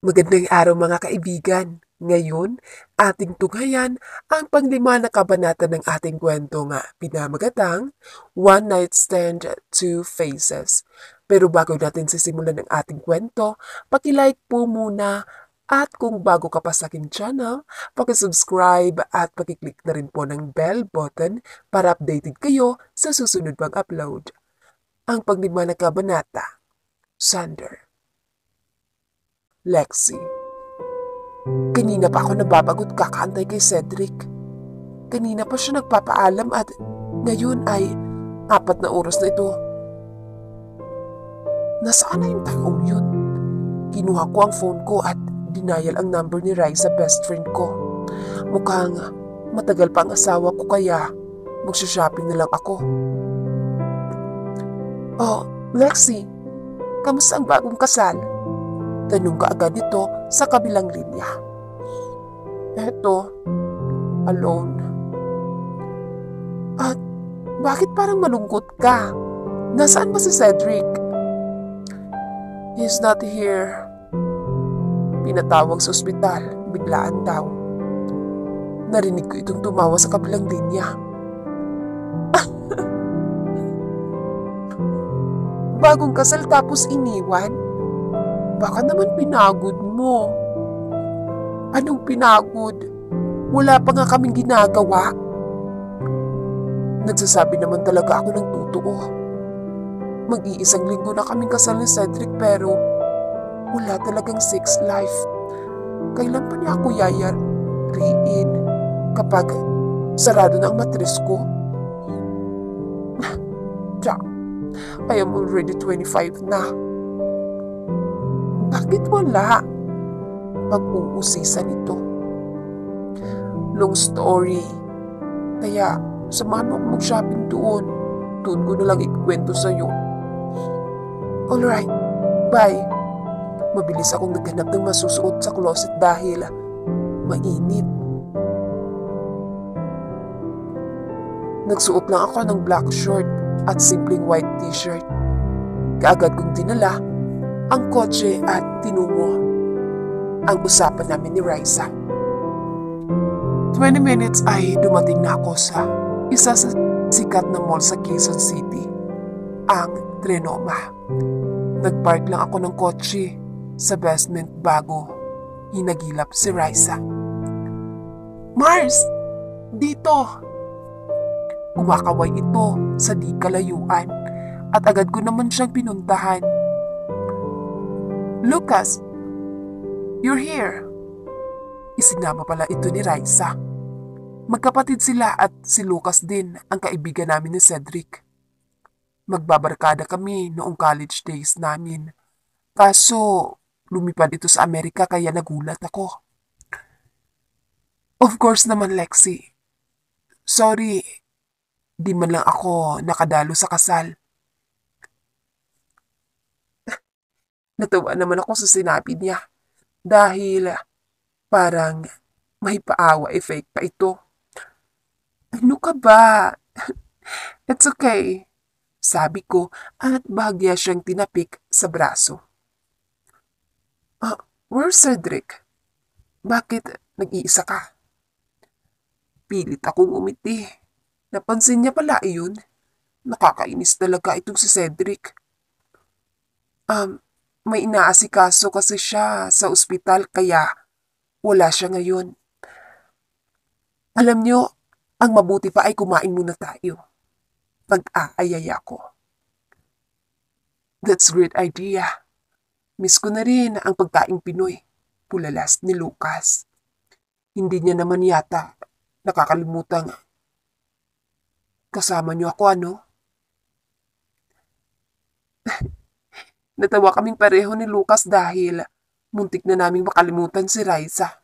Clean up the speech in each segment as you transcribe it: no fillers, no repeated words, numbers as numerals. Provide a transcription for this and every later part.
Magandang araw mga kaibigan. Ngayon, ating tunghayan ang panglima na kabanata ng ating kwento nga pinamagatang One Night Stand, Two Faces. Pero bago natin sisimulan ang ating kwento, pakilike po muna at kung bago ka pa sa aking channel, pakisubscribe at pakiclick na rin po ng bell button para updated kayo sa susunod pang upload. Ang panglima na kabanata, Sander. Lexi. Kanina pa ako nababagot kakaantay kay Cedric. Kanina pa siya nagpapaalam at ngayon ay 4 na oras na ito. Nasaan na yung taong yun? Kinuha ko ang phone ko at dinayal ang number ni Raisa, best friend ko. Mukhang matagal pa ang asawa ko kaya magsha-shopping na lang ako. Oh, Lexi, kamusta ang bagong kasal? Tanong ka agad nito sa kabilang linya. Eto, alone. At bakit parang malungkot ka? Nasaan ba si Cedric? He's not here. Pinatawag sa ospital, biglaan daw. Narinig ko itong tumawa sa kabilang linya. Bagong kasal tapos iniwan? Baka naman pinagod mo. Anong pinagod? Wala pa nga kaming ginagawa. Nagsasabi naman talaga ako ng totoo. Mag-iisang linggo na kaming kasal ni Cedric pero wala talagang sex life. Kailan pa niya ako yayariin kapag sarado na ang matris ko? Tiyak, I am already 25 na. Bakit wala? Pag-uusisan ito. Long story. Kaya, samahan mo ako mag-shopping doon. Doon ko na lang ikwento sa'yo. Alright, bye. Mabilis akong naghanap ng masusuot sa closet dahil mainit. Nagsuot lang ako ng black short at simpleng white t-shirt. Kaagad kong dinala ang kotse at tinungo ang usapan namin ni Raisa. 20 minutes ay dumating na ako sa isa sa sikat na mall sa Quezon City, ang Trinoma. Nagpark lang ako ng kotse sa basement bago hinagilap si Raisa. Mars! Dito! Kumakaway ito sa di kalayuan at agad ko naman siyang pinuntahan. Lucas, you're here. Isinama pala ito ni Raisa. Magkapatid sila at si Lucas din ang kaibigan namin ni Cedric. Magbabarkada kami noong college days namin. Kaso lumipad ito sa Amerika kaya nagulat ako. Of course naman, Lexi. Sorry, di man lang ako nakadalo sa kasal. Natawa naman ako sa sinabi niya dahil parang may paawa effect pa ito. Ano ka ba? It's okay, sabi ko at bahagya siyang tinapik sa braso. Where's Cedric? Bakit nag-iisa ka? Pilit akong umiti. Napansin niya pala iyon. Nakakainis talaga itong si Cedric. May inaasikaso kasi siya sa ospital kaya wala siya ngayon. Alam niyo, ang mabuti pa ay kumain muna tayo. Pag-aayaya ko. That's great idea. Miss ko na rin ang pagkaing Pinoy. Pulalas ni Lucas. Hindi niya naman yata nakakalimutan kasama niyo ako, ano? Natawa kaming pareho ni Lucas dahil muntik na naming makalimutan si Raisa.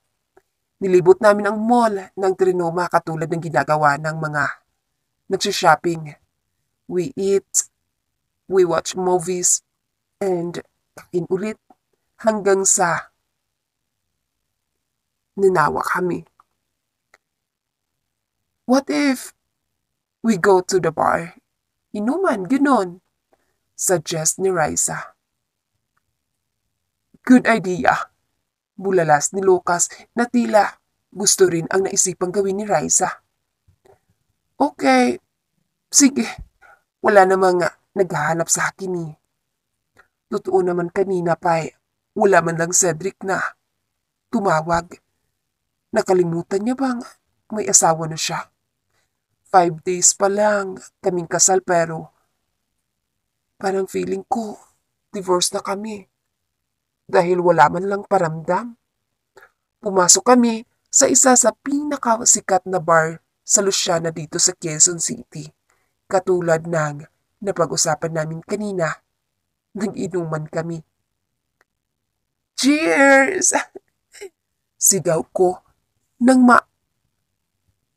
Nilibot namin ang mall ng Trinoma katulad ng ginagawa ng mga nagsha-shopping. We eat, we watch movies, and kain ulit hanggang sa nanawa kami. What if we go to the bar? Inuman, ganon. Suggest ni Raisa. Good idea. Bulalas ni Lucas na tila gusto rin ang naisipang gawin ni Raisa. Okay, sige. Wala namang naghahanap sa akin eh. Totoo naman kanina pa wala man lang Cedric na tumawag. Nakalimutan niya bang may asawa na siya? 5 days pa lang kaming kasal pero parang feeling ko divorce na kami. Dahil wala man lang paramdam. Pumasok kami sa isa sa pinakasikat na bar sa Luciana dito sa Quezon City. Katulad ng napag-usapan namin kanina, nag-inuman kami. Cheers! Sigaw ko nang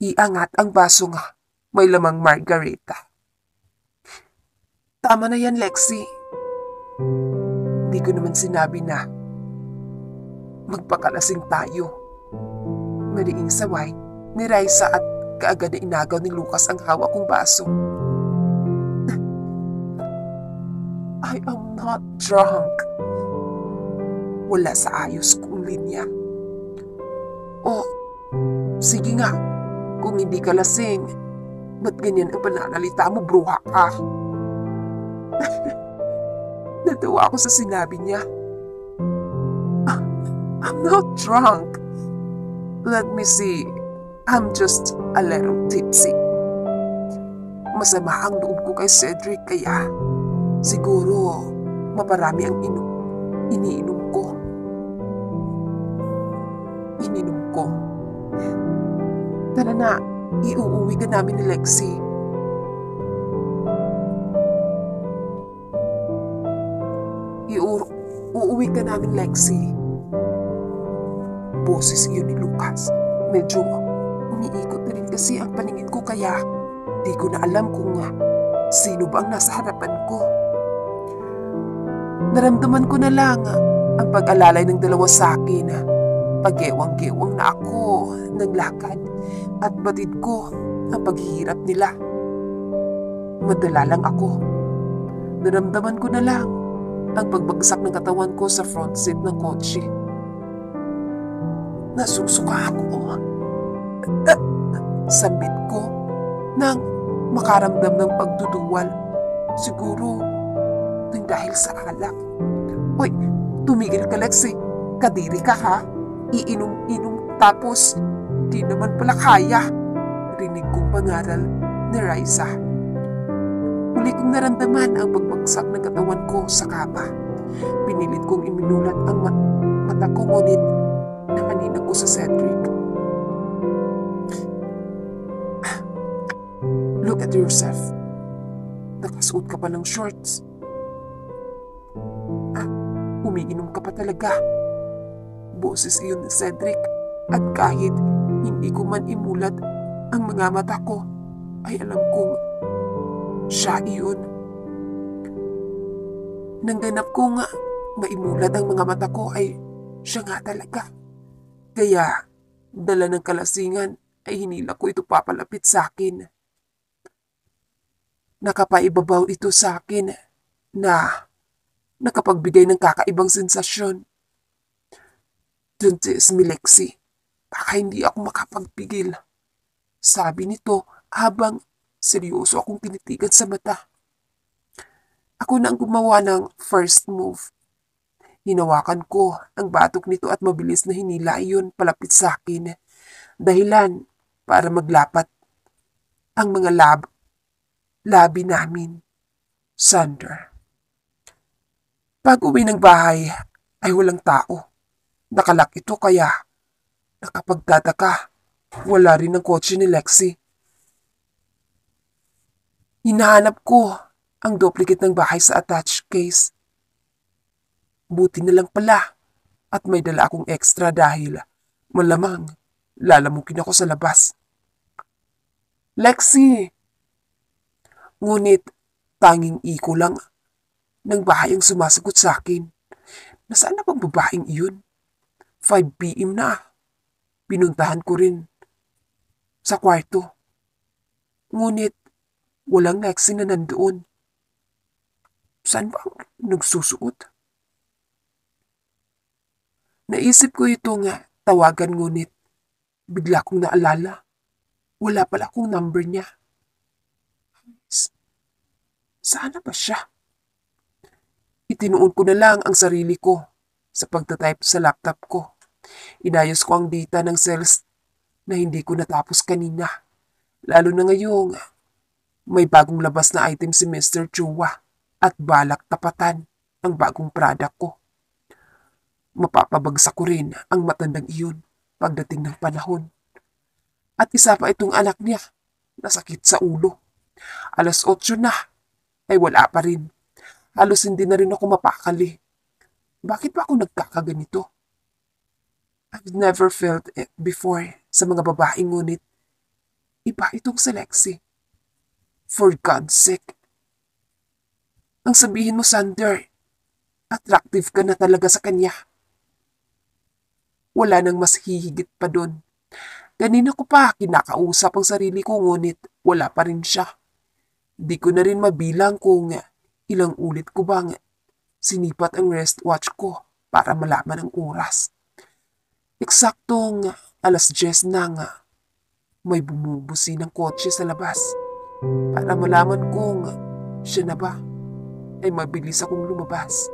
iangat ang baso nga may lamang margarita. Tama na yan, Lexi. Hindi ko naman sinabi na magpakalasing tayo. Mariing saway ni Raisa at kaagad na inagaw ni Lucas ang hawak kong baso. I am not drunk. Wala sa ayos kong linya. Oh, sige nga. Kung hindi ka lasing, ba't ganyan ang pananalita mo, bruha ka? Natawa ako sa sinabi niya. I'm not drunk. Let me see. I'm just a little tipsy. Masama ang loob ko kay Cedric kaya siguro maparami ang iniinom ko. Ininom ko. Tara na, iuuwi ka namin ni Lexi. Uuwi ka namin, Lexi. Boses iyon ni Lucas. Medyo umiikot na rin kasi ang paningin ko kaya di ko na alam kung sino ba ang nasa harapan ko. Naramdaman ko na lang ang pag-alalay ng dalawa sa akin. Pag-gewang-gewang na ako ng lakad at batid ko ang paghihirap nila. Madala lang ako. Naramdaman ko na lang ang pagbagsak ng katawan ko sa front seat ng kotse. Nasusuka ako. Sambit ko nang makaramdam ng pagduduwal. Siguro nang dahil sa alak. Hoy, tumigil ka, Lexi. Kadiri ka ha? Iinom-inom tapos di naman pala kaya. Rinig kong pangaral ni Raisa. Muli kong naramdaman ang pagbagsak ng katawan ko sa kama. Pinilit kong iminulat ang mata ko ngunit nakanina ko sa Cedric. Look at yourself. Nakasuot ka pa ng shorts. Umiinom ka pa talaga. Boses iyon ni Cedric at kahit hindi ko man imulat ang mga mata ko ay alam kong siya iyon. Nang ganap ko nga maimulat ang mga mata ko ay siya nga talaga. Kaya dala ng kalasingan ay hinila ko ito papalapit sa akin. Nakapaibabaw ito sa akin na nakapagbigay ng kakaibang sensasyon. Don't tease me, Lexi. Baka hindi ako makapagpigil. Sabi nito habang seryoso akong tinitigan sa mata. Ako na ang gumawa ng first move. Hinawakan ko ang batok nito at mabilis na hinila iyon palapit sa akin. Dahilan para maglapat ang mga labi namin. Sander. Pag-uwi ng bahay ay walang tao. Nakalak ito kaya nakapagtataka. Wala rin ang kotse ni Lexi. Hinahanap ko ang duplicate ng bahay sa attached case. Buti na lang pala at may dala akong extra dahil malamang lalamukin ako sa labas. Lexi! Ngunit tanging iko lang ng bahay ang sumasagot sa akin. Nasaan na bang babaeng iyon? 5 p.m. na. Pinuntahan ko rin sa kwarto. Ngunit walang Lexi na nandoon. Saan ba ang nagsusuot? Naisip ko ito nga tawagan ngunit bigla kong naalala. Wala pala akong number niya. S- Saan na ba siya? Itinuon ko na lang ang sarili ko sa pagtatype sa laptop ko. Inayos ko ang data ng cells na hindi ko natapos kanina. Lalo na ngayong may bagong labas na item si Mr. Chua at balak tapatan ang bagong product ko. Mapapabagsak ko rin ang matandang iyon pagdating ng panahon. At isa pa itong anak niya na sakit sa ulo. 8:00 na ay wala pa rin. Halos hindi na rin ako mapakali. Bakit ba ako nagkakaganito? I've never felt it before sa mga babaeng ngunit iba itong si Lexi. For God's sake. Ang sabihin mo, Sander, attractive ka na talaga sa kanya. Wala nang mas hihigit pa dun. Kanina ko pa kinakausap ang sarili ko ngunit wala pa rin siya. Di ko na rin mabilang kung ilang ulit ko bang sinipat ang wristwatch ko para malaman ang oras. Eksaktong 10:00 na nga, may bumubusi ng kotse sa labas. Para malaman kung siya na ba, ay mabilis akong lumabas.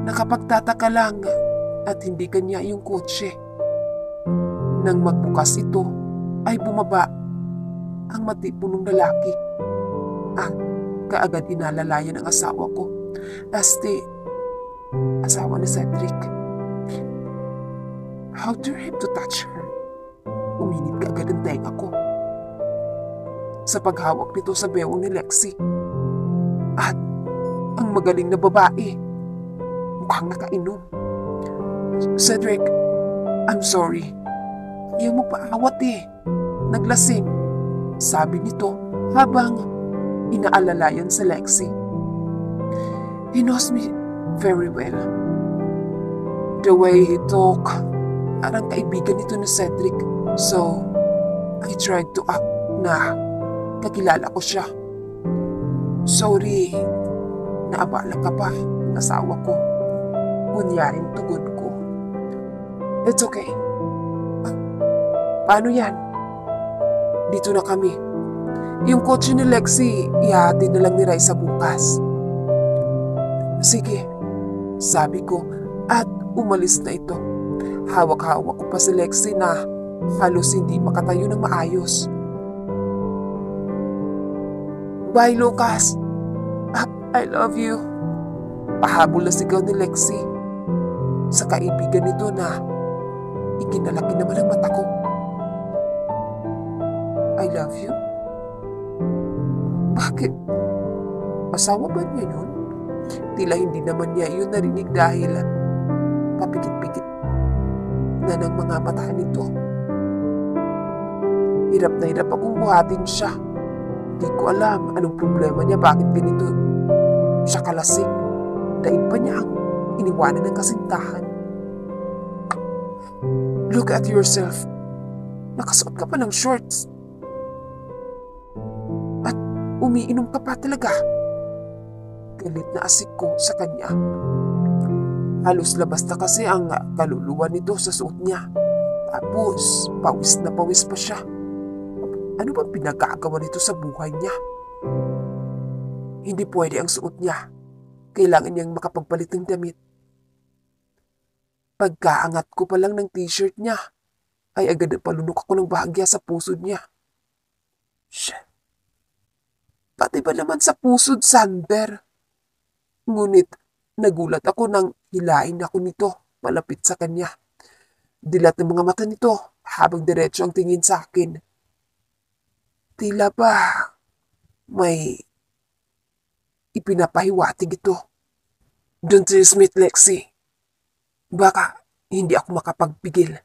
Nakapagtataka lang at hindi kanya yung kotse. Nang magbukas ito, ay bumaba ang matipunong lalaki. At kaagad inalalayan ang asawa ko. Asawa ni Cedric. How dare him to touch her? Uminit kaagad ang tenga ko sa paghawak nito sa bewang ni Lexi. At ang magaling na babae, mukhang nakainom. Cedric, I'm sorry. Ayaw mo paawat eh. Naglasing, sabi nito habang inaalalayan sa Lexi. He knows me very well. The way he talk, parang kaibigan nito ni Cedric. So, I tried to act na kakilala ko siya. Sorry, naabala ka pa ng asawa ko. Kunyaring tugon ko. It's okay. Paano yan? Dito na kami. Yung kotse ni Lexi, ihahatid na lang ni Raisa bukas. Sige, sabi ko at umalis na ito. Hawak-hawak ko pa si Lexi na halos hindi makatayo ng maayos. Bye, Lucas. I love you. Pahabol na sigaw ni Lexi sa kaibigan nito na ikinalaki naman ang mata ko. I love you? Bakit? Asawa ba niya yun? Tila hindi naman niya yun narinig dahil papikit-pikit na ng mga mata nito. Hirap na hirap akong buhatin siya. Di ko alam anong problema niya, bakit ganito siya kalasing. Daig pa niya ang iniwanan ng kasintahan. Look at yourself. Nakasuot ka pa ng shorts. At umiinom ka pa talaga. Galit na asik ko sa kanya. Halos labas na kasi ang kaluluwa nito sa suot niya. Tapos, pawis na pawis pa siya. Ano bang pinagagawa nito sa buhay niya? Hindi pwede ang suot niya. Kailangan niyang makapagpalit ng damit. Pagkaangat ko pa lang ng t-shirt niya, ay agad na palunok ako ng bahagya sa pusod niya. Shit. Pati ba naman sa pusod, Sander? Ngunit nagulat ako nang hilain ako nito malapit sa kanya. Dilat ng mga mata nito habang diretso ang tingin sa akin. Tila ba may ipinapahiwatig ito. Don't dismiss, Lexi. Baka hindi ako makapagpigil.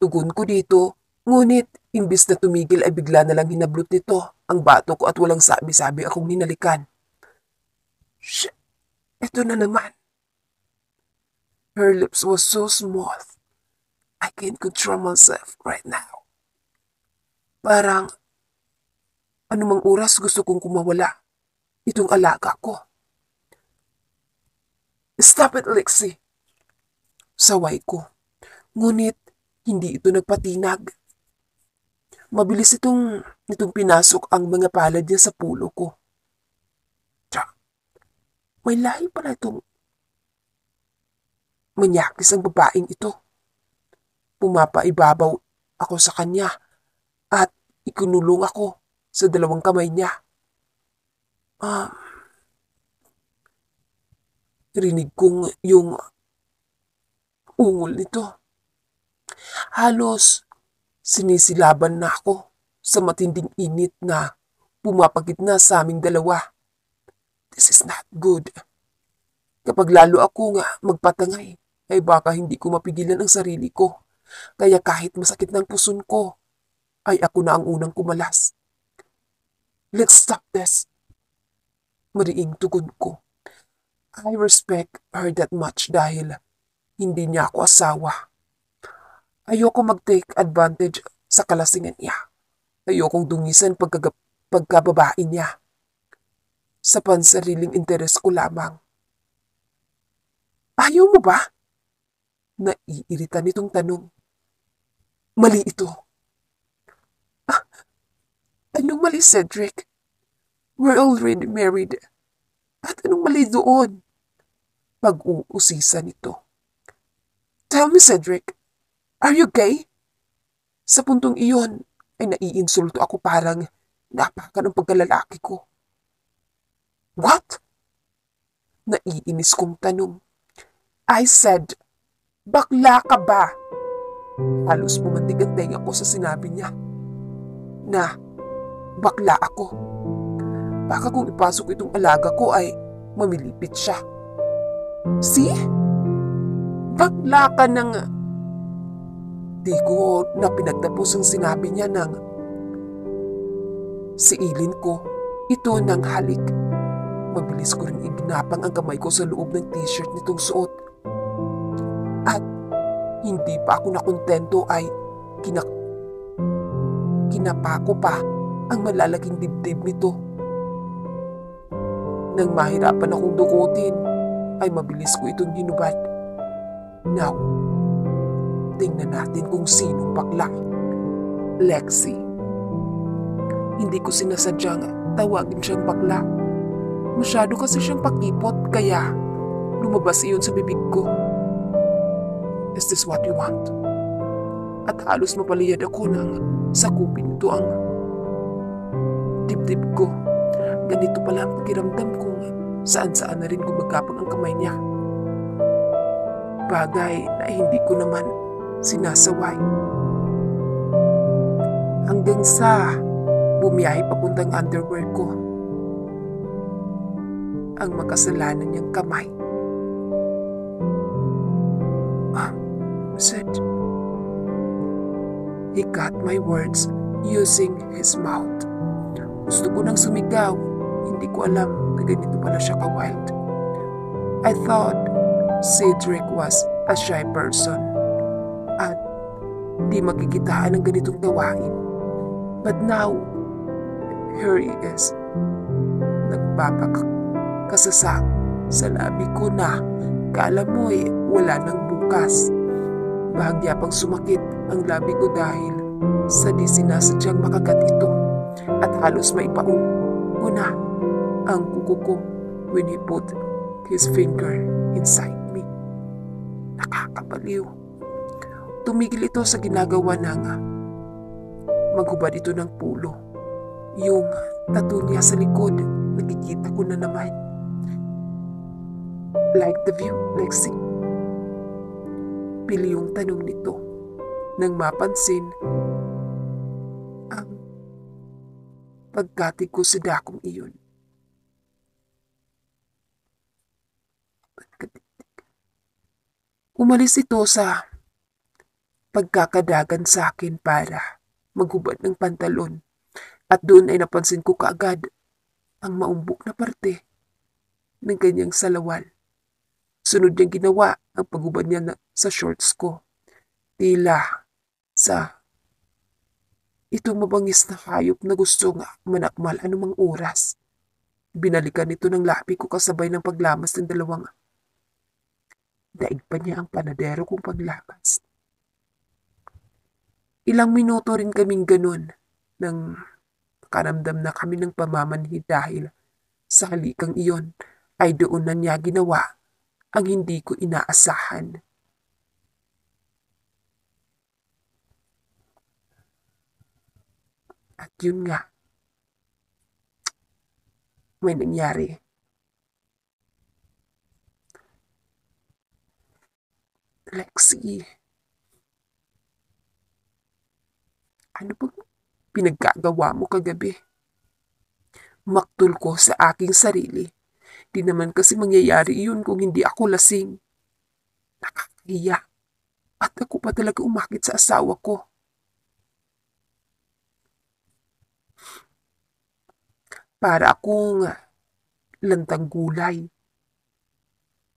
Tugon ko dito, ngunit imbis na tumigil ay bigla na lang hinablot nito ang bato ko at walang sabi-sabi akong hinalikan. Shit, ito na naman. Her lips was so smooth. I can't control myself right now. Parang anumang oras gusto kong kumawala. Itong alaga ko. Stop it, Lexi. Saway ko. Ngunit, hindi ito nagpatinag. Mabilis itong pinasok ang mga palad niya sa pulo ko. Tsa, may lahi pala itong manyakis ang babaeng ito. Pumapaibabaw ako sa kanya at ikunulong ako sa dalawang kamay niya. Rinig kong yung ungol nito. Halos sinisilaban na ako sa matinding init na pumapagitna sa aming dalawa. This is not good. Kapag lalo ako nga magpatangay, ay baka hindi ko mapigilan ang sarili ko. Kaya kahit masakit ng puson ko, ay ako na ang unang kumalas. Let's stop this. Mariing tugon ko. I respect her that much dahil hindi niya ako asawa. Ayoko mag-take advantage sa kalasingan niya. Ayokong dungisan pagkababae niya. Sa pansariling interes ko lamang. Ayaw mo ba? Naiirita nitong tanong. Mali ito. Anong mali, Cedric? We're already married. At anong mali doon? Pag-uusisa nito. Tell me, Cedric, are you gay? Sa puntong iyon ay naiinsulto ako parang napakan ang pagkalalaki ko. What? Naiinis kong tanong. I said, bakla ka ba? Halos pumantig ang tenga ko sa sinabi niya. Na, bakla ako. Baka kung ipasok itong alaga ko ay mamilipit siya. See? Bakla ka ng... Di ko na pinagtapos ang sinabi niya ng... Siilin ko, ito ng halik. Mabilis ko rin iginapang ang kamay ko sa loob ng t-shirt nitong suot. At hindi pa ako nakontento ay kinapako pa ang malalaking dibdib nito. Nang mahirapan akong dukutin, ay mabilis ko itong hinubad. Now, tingnan natin kung sinong bakla. Lexi. Hindi ko sinasadyang tawagin siyang bakla. Masyado kasi siyang pakipot kaya lumabas iyon sa bibig ko. Is this what you want? At halos mapaliyad ako nang sakupin ito ang dibdib ko. Ganito pala ang pakiramdam kung saan-saan na rin gumagapang ang kamay niya. Bagay na hindi ko naman sinasaway. Hanggang sa bumiyahe papuntang underwear ko. Ang makasalanan niyang kamay. Said, he got my words using his mouth. Gusto ko nang sumigaw. Hindi ko alam na ganito pala siya ka-wild. I thought Cedric was a shy person at di makikitaan ng ganitong gawain. But now, here he is. Nagpapakasasang sa labi ko na kala mo'y wala nang bukas. Bahagya pang sumakit ang labi ko dahil sa di sinasadyang makagat ito at halos maipaong ko na ang kuko ko when he put his finger inside me. Nakakabaliw. Tumigil ito sa ginagawa ng maghubad ito ng pulo. Yung tattoo niya sa likod, nakikita ko na naman. Like the view, Lexi? Pili yung tanong nito nang mapansin ang pagkatig ko sa dakong iyon. Umalis ito sa pagkakadagan sa akin para maghubad ng pantalon at doon ay napansin ko kaagad ang maumbok na parte ng kanyang salawal. Sunod niyang ginawa ang paghubad niya sa shorts ko. Tila sa itong mabangis na hayop na gusto nga manakmal anumang oras. Binalikan nito ng labi ko kasabay ng paglamas ng dalawang Daig pa niya ang panadero kong paglabas. Ilang minuto rin kaming ganun nang karamdam na kami ng pamamanhid dahil sa halikang iyon ay doon na niya ginawa ang hindi ko inaasahan. At yun nga, may nangyari. Lexi, ano bang pinagkagawa mo kagabi? Maktol ko sa aking sarili. Di naman kasi mangyayari iyon kung hindi ako lasing. Nakakahiya. At ako pa talaga umakit sa asawa ko. Para akong lantang gulay.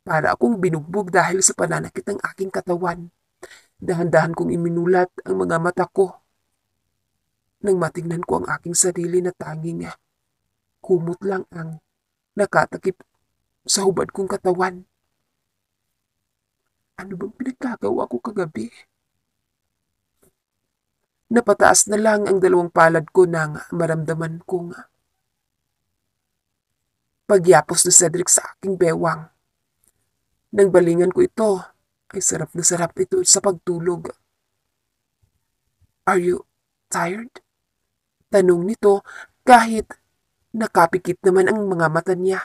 Para akong binugbog dahil sa pananakit ng aking katawan. Dahan-dahan kong iminulat ang mga mata ko. Nang matingnan ko ang aking sarili na tanging kumot lang ang nakatakip sa hubad kong katawan. Ano bang pinagkagawa ko kagabi? Napataas na lang ang dalawang palad ko nang maramdaman kong pagyapos ni Cedric sa aking bewang. Nang balingan ko ito, ay sarap na sarap ito sa pagtulog. Are you tired? Tanong nito kahit nakapikit naman ang mga mata niya.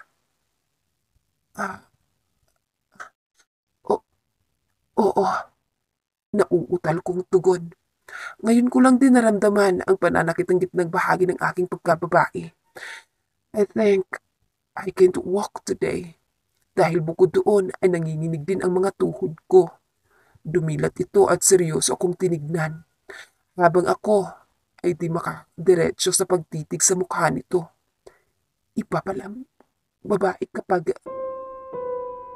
Oo, nauutal kong tugon. Ngayon ko lang din naramdaman ang pananakit ng gitnang bahagi ng aking pagkababae. I think I can't walk today. Dahil bukod doon ay nanginginig din ang mga tuhod ko. Dumilat ito at seryoso akong tinignan. Habang ako ay di makadiretso sa pagtitig sa mukha nito. Iba palang babae kapag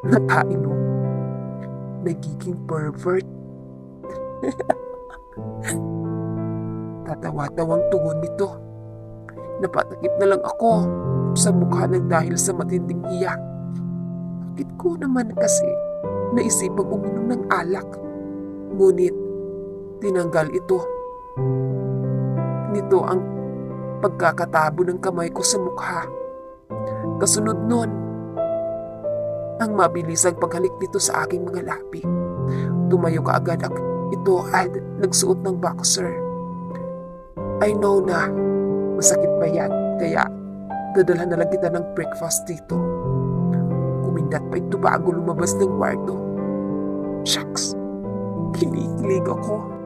nakainom. Nagiging pervert. Tatawa-tawang tugon nito. Napatakip na lang ako sa mukha ng dahil sa matinding hiya. Bakit ko naman kasi naisipang uminom ng alak? Ngunit tinanggal ito. Nito ang pagkakatabo ng kamay ko sa mukha. Kasunod nun, ang mabilisang paghalik nito sa aking mga labi. Tumayo kaagad ito at nagsuot ng boxer. I know na masakit pa yan, kaya dadalhan na lang kita ng breakfast dito. Kumindat pa ito bago lumabas ng kwarto. Shucks, kinikilig ako.